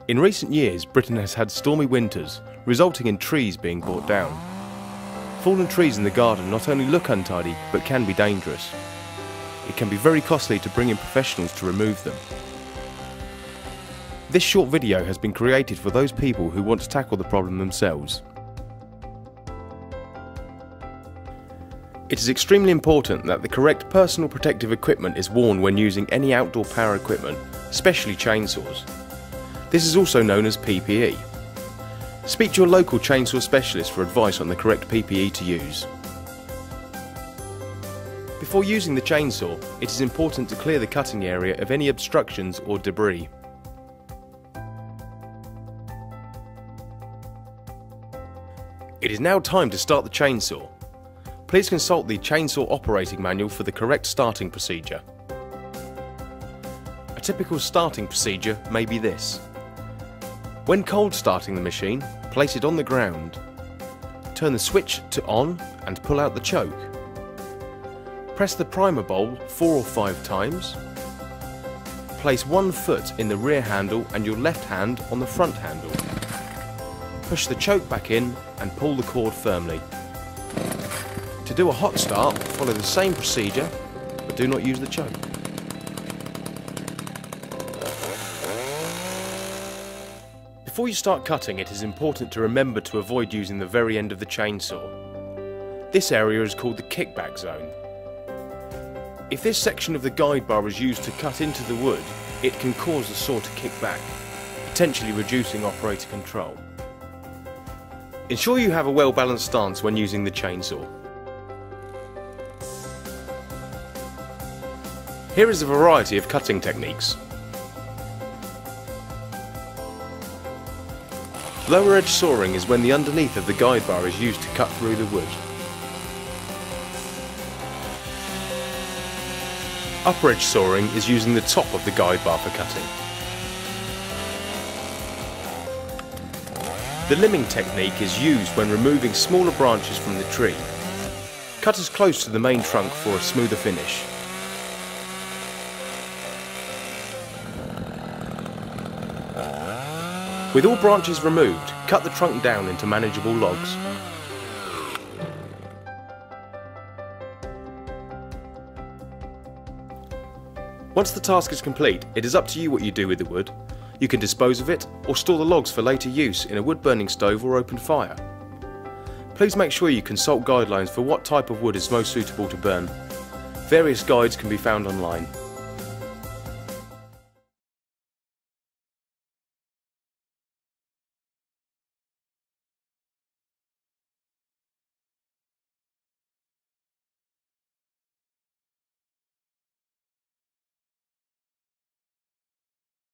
In recent years, Britain has had stormy winters, resulting in trees being brought down. Fallen trees in the garden not only look untidy, but can be dangerous. It can be very costly to bring in professionals to remove them. This short video has been created for those people who want to tackle the problem themselves. It is extremely important that the correct personal protective equipment is worn when using any outdoor power equipment, especially chainsaws. This is also known as PPE. Speak to your local chainsaw specialist for advice on the correct PPE to use. Before using the chainsaw, it is important to clear the cutting area of any obstructions or debris. It is now time to start the chainsaw. Please consult the chainsaw operating manual for the correct starting procedure. A typical starting procedure may be this. When cold starting the machine, place it on the ground. Turn the switch to on and pull out the choke. Press the primer bowl 4 or 5 times. Place one foot in the rear handle and your left hand on the front handle. Push the choke back in and pull the cord firmly. To do a hot start, follow the same procedure, but do not use the choke. Before you start cutting, it is important to remember to avoid using the very end of the chainsaw. This area is called the kickback zone. If this section of the guide bar is used to cut into the wood, it can cause the saw to kick back, potentially reducing operator control. Ensure you have a well-balanced stance when using the chainsaw. Here is a variety of cutting techniques. Lower edge sawing is when the underneath of the guide bar is used to cut through the wood. Upper edge sawing is using the top of the guide bar for cutting. The limbing technique is used when removing smaller branches from the tree. Cut as close to the main trunk for a smoother finish. With all branches removed, cut the trunk down into manageable logs. Once the task is complete, it is up to you what you do with the wood. You can dispose of it or store the logs for later use in a wood-burning stove or open fire. Please make sure you consult guidelines for what type of wood is most suitable to burn. Various guides can be found online.